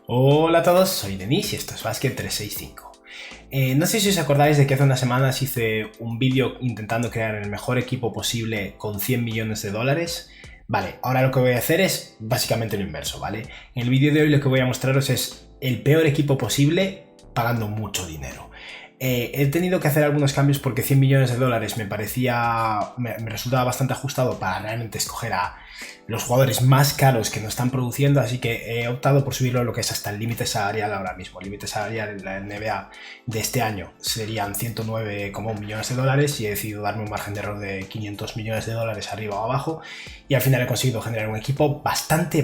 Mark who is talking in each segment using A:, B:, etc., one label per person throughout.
A: Hola a todos, soy Denis y esto es Basket 365. No sé si os acordáis de que hace unas semanas hice un vídeo intentando crear el mejor equipo posible con 100 millones de dólares. Vale, ahora lo que voy a hacer es básicamente lo inverso, ¿vale? En el vídeo de hoy lo que voy a mostraros es el peor equipo posible pagando mucho dinero. He tenido que hacer algunos cambios porque 100 millones de dólares me resultaba bastante ajustado para realmente escoger a los jugadores más caros que nos están produciendo, así que he optado por subirlo a lo que es hasta el límite salarial ahora mismo. El límite salarial en la NBA de este año serían 109,1 millones de dólares y he decidido darme un margen de error de 500 millones de dólares arriba o abajo y al final he conseguido generar un equipo bastante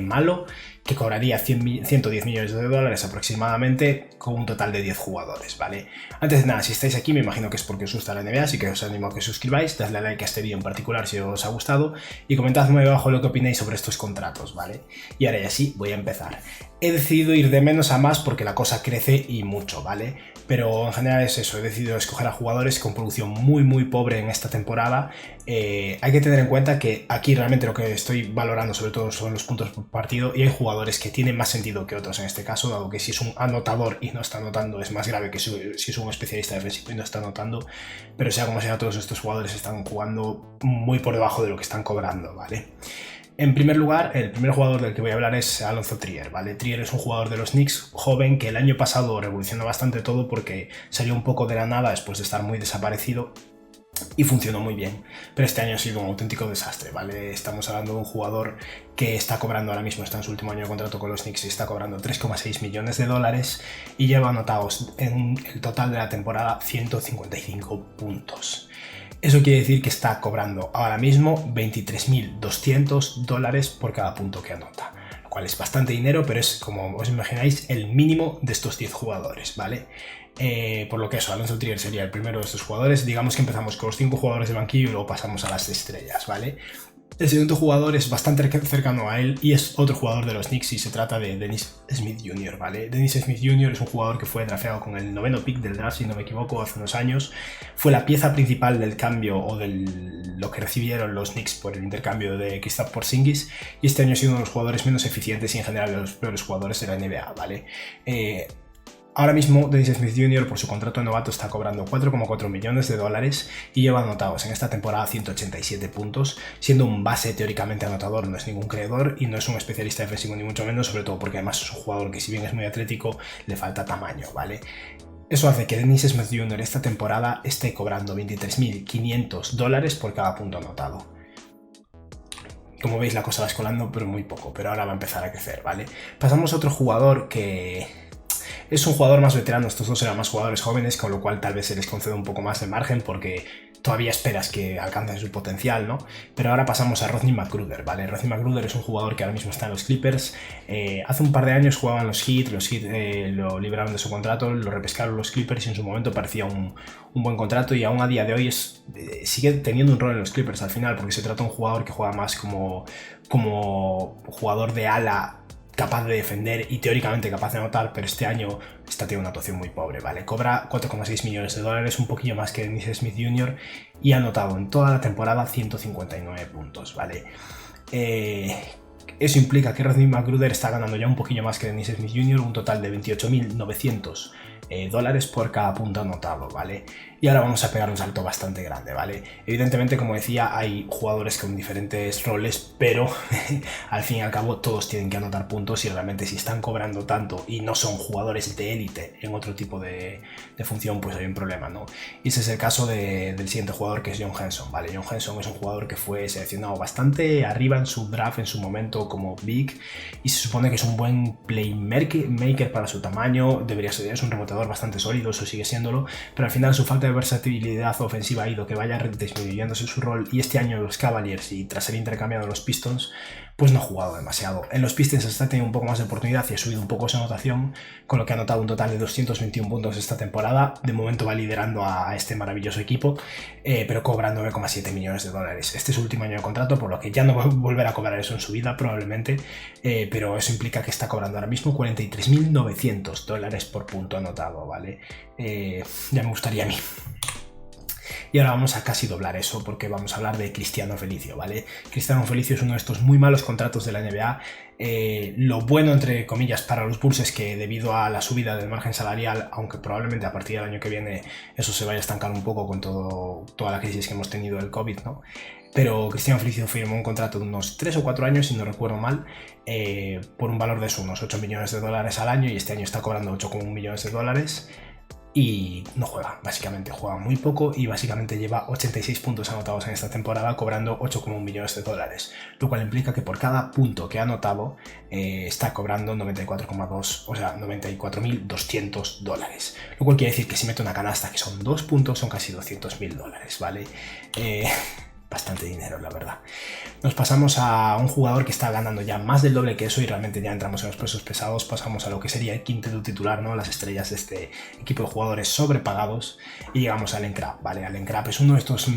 A: malo que cobraría 110 millones de dólares aproximadamente con un total de 10 jugadores, ¿vale? Antes de nada, si estáis aquí me imagino que es porque os gusta la NBA, así que os animo a que suscribáis, dadle a like a este vídeo en particular si os ha gustado y comentadme abajo lo que opináis sobre estos contratos, ¿vale? Y ahora ya sí, voy a empezar. He decidido ir de menos a más porque la cosa crece y mucho, ¿vale? Pero en general es eso, he decidido escoger a jugadores con producción muy pobre en esta temporada. Hay que tener en cuenta que aquí realmente lo que estoy valorando sobre todo son los puntos por partido y hay jugadores que tienen más sentido que otros en este caso, dado que si es un anotador y no está anotando es más grave que si es un especialista defensivo y no está anotando, pero sea como sea, todos estos jugadores están jugando muy por debajo de lo que están cobrando, ¿vale? En primer lugar, el primer jugador del que voy a hablar es Alonzo Trier, ¿vale? Trier es un jugador de los Knicks joven que el año pasado revolucionó bastante todo porque salió un poco de la nada después de estar muy desaparecido y funcionó muy bien, pero este año ha sido un auténtico desastre, ¿vale? Estamos hablando de un jugador que está cobrando ahora mismo, está en su último año de contrato con los Knicks y está cobrando 3,6 millones de dólares y lleva anotados en el total de la temporada 155 puntos. Eso quiere decir que está cobrando ahora mismo 23.200 dólares por cada punto que anota, lo cual es bastante dinero, pero es, como os imagináis, el mínimo de estos 10 jugadores, ¿vale? Por lo que eso, Alonzo Trier sería el primero de estos jugadores. Digamos que empezamos con los 5 jugadores de banquillo y luego pasamos a las estrellas, ¿vale? El segundo jugador es bastante cercano a él y es otro jugador de los Knicks y se trata de Dennis Smith Jr., ¿vale? Dennis Smith Jr. es un jugador que fue drafteado con el 9º pick del draft, si no me equivoco, hace unos años. Fue la pieza principal del cambio o de lo que recibieron los Knicks por el intercambio de Kristaps Porzingis y este año ha sido uno de los jugadores menos eficientes y en general de los peores jugadores de la NBA, ¿vale? Ahora mismo Dennis Smith Jr. por su contrato de novato está cobrando 4,4 millones de dólares y lleva anotados en esta temporada 187 puntos, siendo un base teóricamente anotador, no es ningún creador y no es un especialista defensivo ni mucho menos, sobre todo porque además es un jugador que si bien es muy atlético, le falta tamaño, ¿vale? Eso hace que Dennis Smith Jr. esta temporada esté cobrando 23.500 dólares por cada punto anotado. Como veis la cosa va escolando pero muy poco, pero ahora va a empezar a crecer, ¿vale? Pasamos a otro jugador que es un jugador más veterano, estos dos eran más jugadores jóvenes, con lo cual tal vez se les concede un poco más de margen porque todavía esperas que alcancen su potencial, ¿no? Pero ahora pasamos a Rodney McGruder, ¿vale? Rodney McGruder es un jugador que ahora mismo está en los Clippers. Hace un par de años jugaban los Heat lo liberaron de su contrato, lo repescaron los Clippers y en su momento parecía un buen contrato y aún a día de hoy sigue teniendo un rol en los Clippers al final porque se trata de un jugador que juega más como jugador de ala, capaz de defender y teóricamente capaz de anotar, pero este año está teniendo una actuación muy pobre, ¿vale? Cobra 4,6 millones de dólares, un poquillo más que Dennis Smith Jr. y ha anotado en toda la temporada 159 puntos, ¿vale? Eso implica que Rodney McGruder está ganando ya un poquillo más que Dennis Smith Jr., un total de 28.900 dólares por cada punto anotado, ¿vale? Y ahora vamos a pegar un salto bastante grande, ¿vale? Evidentemente, como decía, hay jugadores con diferentes roles, pero al fin y al cabo todos tienen que anotar puntos y realmente si están cobrando tanto y no son jugadores de élite en otro tipo de función, pues hay un problema, ¿no? Y ese es el caso del siguiente jugador, que es John Henson, ¿vale? John Henson es un jugador que fue seleccionado bastante arriba en su draft en su momento como big y se supone que es un buen playmaker para su tamaño, es un rebotador bastante sólido, eso sigue siéndolo, pero al final su falta de versatilidad ofensiva ha ido que vaya disminuyéndose su rol y este año los Cavaliers y tras ser intercambiado los Pistons pues no ha jugado demasiado. En los Pistons está teniendo un poco más de oportunidad y ha subido un poco su anotación, con lo que ha anotado un total de 221 puntos esta temporada. De momento va liderando a este maravilloso equipo, pero cobra 9,7 millones de dólares. Este es su último año de contrato, por lo que ya no va a volver a cobrar eso en su vida probablemente, pero eso implica que está cobrando ahora mismo 43.900 dólares por punto anotado, ¿vale? Ya me gustaría a mí. Y ahora vamos a casi doblar eso porque vamos a hablar de Cristiano Felicio, ¿vale? Cristiano Felicio es uno de estos muy malos contratos de la NBA. Lo bueno, entre comillas, para los Bulls es que debido a la subida del margen salarial, aunque probablemente a partir del año que viene eso se vaya a estancar un poco con toda la crisis que hemos tenido del COVID, ¿no? Pero Cristiano Felicio firmó un contrato de unos 3 o 4 años, si no recuerdo mal, por un valor de eso, unos 8 millones de dólares al año, y este año está cobrando 8,1 millones de dólares y no juega, básicamente juega muy poco y básicamente lleva 86 puntos anotados en esta temporada cobrando 8,1 millones de dólares, lo cual implica que por cada punto que ha anotado está cobrando 94,2, o sea, 94.200 dólares, lo cual quiere decir que si mete una canasta que son 2 puntos son casi 200.000 dólares, ¿vale? Bastante dinero, la verdad. Nos pasamos a un jugador que está ganando ya más del doble que eso y realmente ya entramos en los pesos pesados. Pasamos a lo que sería el quinteto titular, ¿no? Las estrellas de este equipo de jugadores sobrepagados y llegamos a Allen Crabbe, ¿vale? Allen Crabbe es uno de estos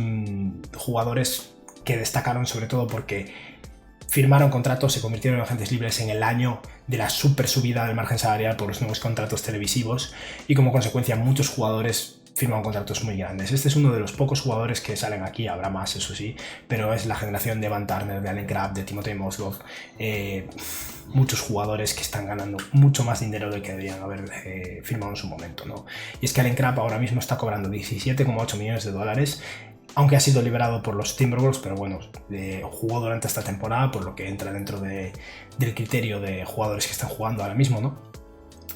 A: jugadores que destacaron sobre todo porque firmaron contratos, se convirtieron en agentes libres en el año de la super subida del margen salarial por los nuevos contratos televisivos y como consecuencia muchos jugadores firman contratos muy grandes. Este es uno de los pocos jugadores que salen aquí, habrá más eso sí, pero es la generación de Van Turner, de Allen Crabbe, de Timothy Mozgov, muchos jugadores que están ganando mucho más dinero del que deberían haber firmado en su momento, ¿no? Y es que Allen Crabbe ahora mismo está cobrando 17,8 millones de dólares, aunque ha sido liberado por los Timberwolves, pero bueno, jugó durante esta temporada, por lo que entra dentro del criterio de jugadores que están jugando ahora mismo, ¿no?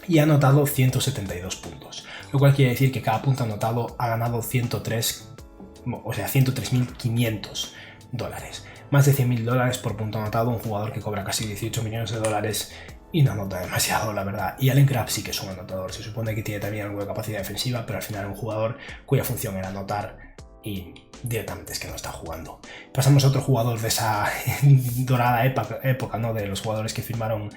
A: Y ha anotado 172 puntos, lo cual quiere decir que cada punto anotado ha ganado 103.500 dólares. Más de 100.000 dólares por punto anotado, un jugador que cobra casi 18 millones de dólares y no anota demasiado, la verdad. Y Allen Crabbe sí que es un anotador, se supone que tiene también algo de capacidad defensiva, pero al final es un jugador cuya función era anotar y directamente es que no está jugando. Pasamos a otro jugador de esa dorada época, ¿no? De los jugadores que firmaron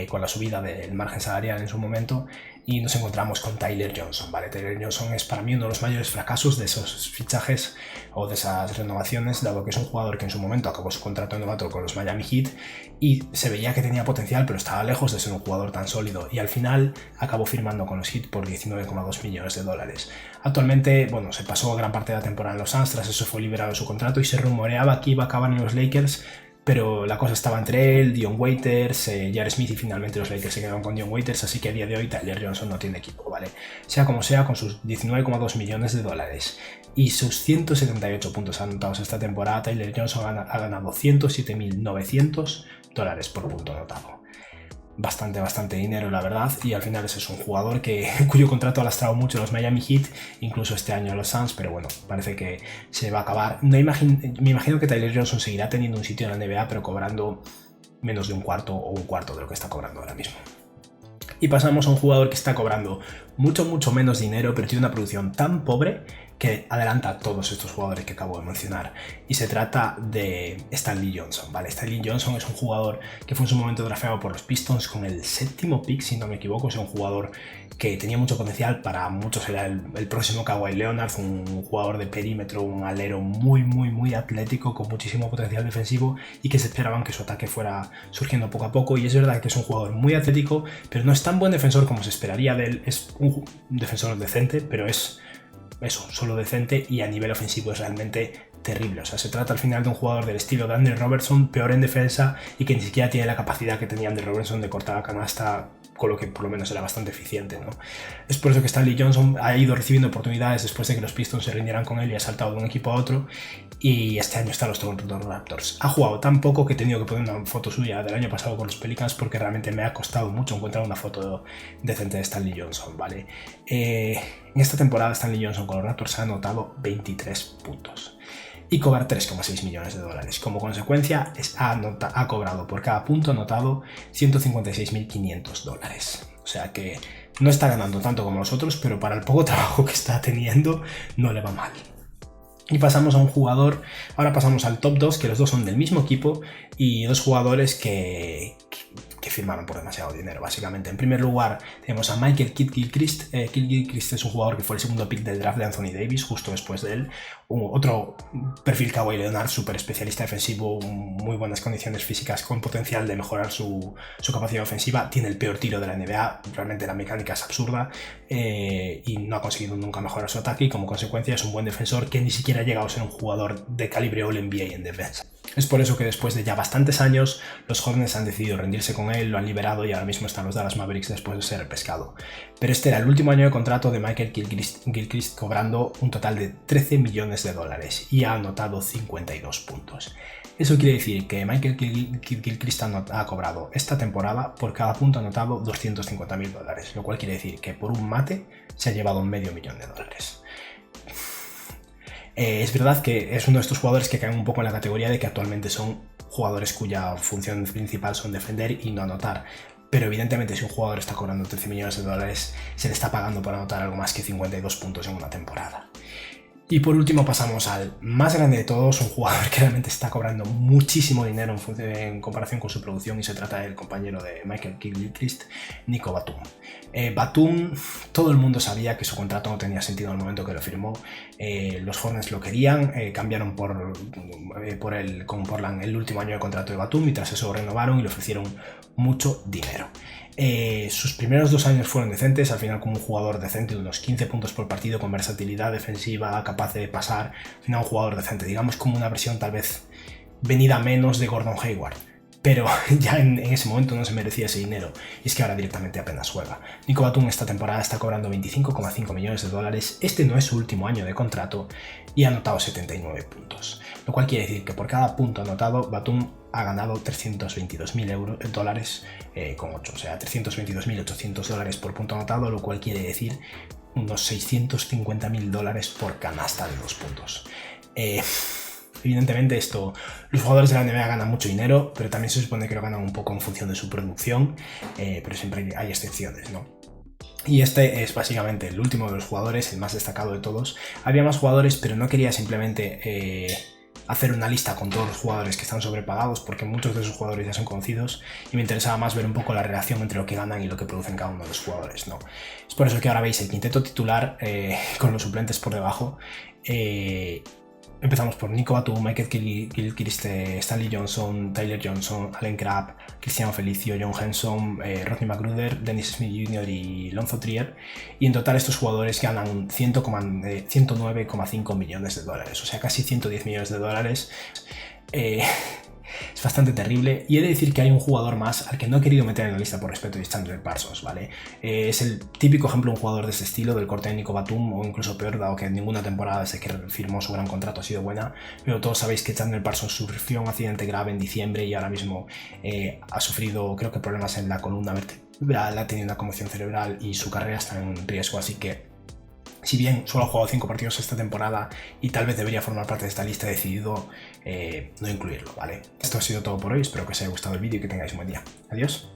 A: con la subida del margen salarial en su momento y nos encontramos con Tyler Johnson, ¿vale? Tyler Johnson es para mí uno de los mayores fracasos de esos fichajes o de esas renovaciones, dado que es un jugador que en su momento acabó su contrato de novato con los Miami Heat y se veía que tenía potencial, pero estaba lejos de ser un jugador tan sólido y al final acabó firmando con los Heat por 19,2 millones de dólares. Actualmente, bueno, se pasó gran parte de la temporada en los Suns, tras eso fue liberado de su contrato y se rumoreaba que iba a acabar en los Lakers, pero la cosa estaba entre él, Dion Waiters, J.R. Smith y finalmente los Lakers se quedaron con Dion Waiters, así que a día de hoy Tyler Johnson no tiene equipo, ¿vale? Sea como sea, con sus 19,2 millones de dólares y sus 178 puntos anotados esta temporada, Tyler Johnson ha ganado 107.900 dólares por punto anotado. Bastante dinero, la verdad, y al final ese es un jugador cuyo contrato ha lastrado mucho los Miami Heat, incluso este año los Suns, pero bueno, parece que se va a acabar. Me imagino que Tyler Johnson seguirá teniendo un sitio en la NBA, pero cobrando menos de un cuarto de lo que está cobrando ahora mismo. Y pasamos a un jugador que está cobrando mucho menos dinero, pero tiene una producción tan pobre que adelanta a todos estos jugadores que acabo de mencionar. Y se trata de Stanley Johnson, ¿vale? Stanley Johnson es un jugador que fue en su momento drafteado por los Pistons con el 7º pick, si no me equivoco. Es un jugador que tenía mucho potencial, para muchos era el próximo Kawhi Leonard, un jugador de perímetro, un alero muy atlético, con muchísimo potencial defensivo y que se esperaban que su ataque fuera surgiendo poco a poco. Y es verdad que es un jugador muy atlético, pero no es tan buen defensor como se esperaría de él. Es un defensor decente, pero es eso, solo decente, y a nivel ofensivo es realmente terrible. O sea, se trata al final de un jugador del estilo de Andre Robertson, peor en defensa y que ni siquiera tiene la capacidad que tenía Andre Robertson de cortar la canasta, con lo que por lo menos era bastante eficiente, ¿no? Es por eso que Stanley Johnson ha ido recibiendo oportunidades después de que los Pistons se rindieran con él y ha saltado de un equipo a otro, y este año está en los Toronto Raptors. Ha jugado tan poco que he tenido que poner una foto suya del año pasado con los Pelicans porque realmente me ha costado mucho encontrar una foto decente de Stanley Johnson, ¿vale? En esta temporada Stanley Johnson con los Raptors ha anotado 23 puntos y cobra 3,6 millones de dólares. Como consecuencia, ha cobrado por cada punto anotado 156.500 dólares. O sea que no está ganando tanto como los otros, pero para el poco trabajo que está teniendo no le va mal. Y pasamos a un jugador, ahora pasamos al top 2, que los dos son del mismo equipo y dos jugadores que que firmaron por demasiado dinero, básicamente. En primer lugar, tenemos a Michael Kidd-Gilchrist. Kidd-Gilchrist es un jugador que fue el segundo pick del draft de Anthony Davis, justo después de él. Otro perfil Kawhi Leonard, súper especialista defensivo, muy buenas condiciones físicas, con potencial de mejorar su capacidad ofensiva. Tiene el peor tiro de la NBA, realmente la mecánica es absurda, y no ha conseguido nunca mejorar su ataque, y como consecuencia es un buen defensor que ni siquiera ha llegado a ser un jugador de calibre All-NBA en defensa. Es por eso que después de ya bastantes años, los Hornets han decidido rendirse con él, lo han liberado y ahora mismo están los Dallas Mavericks después de ser pescado. Pero este era el último año de contrato de Michael Gilchrist, cobrando un total de $13 millones y ha anotado 52 puntos. Eso quiere decir que Michael Gilchrist ha cobrado esta temporada por cada punto anotado $250.000, lo cual quiere decir que por un mate se ha llevado $500.000. Es verdad que es uno de estos jugadores que caen un poco en la categoría de que actualmente son jugadores cuya función principal son defender y no anotar. Pero evidentemente si un jugador está cobrando $13 millones, se le está pagando por anotar algo más que 52 puntos en una temporada. Y por último pasamos al más grande de todos, un jugador que realmente está cobrando muchísimo dinero en comparación con su producción, y se trata del compañero de Michael Gilchrist, Nico Batum. Batum, todo el mundo sabía que su contrato no tenía sentido en el momento que lo firmó. Los Hornets lo querían, cambiaron con Portland el último año de contrato de Batum, y tras eso renovaron y le ofrecieron mucho dinero. Sus primeros 2 años fueron decentes, al final como un jugador decente de unos 15 puntos por partido, con versatilidad defensiva, capaz de pasar, al final un jugador decente, digamos como una versión tal vez venida menos de Gordon Hayward. Pero ya en ese momento no se merecía ese dinero, y es que ahora directamente apenas juega. Nico Batum esta temporada está cobrando $25,5 millones. Este no es su último año de contrato y ha anotado 79 puntos, lo cual quiere decir que por cada punto anotado Batum ha ganado $322.000 con 8, o sea, $322.800 por punto anotado, lo cual quiere decir unos $650.000 por canasta de 2 puntos. Evidentemente los jugadores de la NBA ganan mucho dinero, pero también se supone que lo ganan un poco en función de su producción, pero siempre hay excepciones, ¿no? Y este es básicamente el último de los jugadores, el más destacado de todos. Había más jugadores, pero no quería simplemente hacer una lista con todos los jugadores que están sobrepagados, porque muchos de esos jugadores ya son conocidos, y me interesaba más ver un poco la relación entre lo que ganan y lo que producen cada uno de los jugadores, ¿no? Es por eso que ahora veis el quinteto titular con los suplentes por debajo. Empezamos por Nico Batum, Michael Gilchrist, Stanley Johnson, Tyler Johnson, Allen Crabbe, Cristiano Felicio, John Henson, Rodney McGruder, Dennis Smith Jr. y Lonzo Trier. Y en total estos jugadores ganan $109,5 millones, o sea, casi $110 millones. Es bastante terrible, y he de decir que hay un jugador más al que no he querido meter en la lista por respeto, y es Chandler Parsons, ¿vale? Es el típico ejemplo de un jugador de este estilo, del corte de Nico Batum, o incluso peor, dado que ninguna temporada desde que firmó su gran contrato ha sido buena, pero todos sabéis que Chandler Parsons sufrió un accidente grave en diciembre y ahora mismo ha sufrido, creo que, problemas en la columna vertebral, ha tenido una conmoción cerebral y su carrera está en riesgo, así que si bien solo ha jugado 5 partidos esta temporada y tal vez debería formar parte de esta lista, he decidido no incluirlo, ¿vale? Esto ha sido todo por hoy, espero que os haya gustado el vídeo y que tengáis un buen día. Adiós.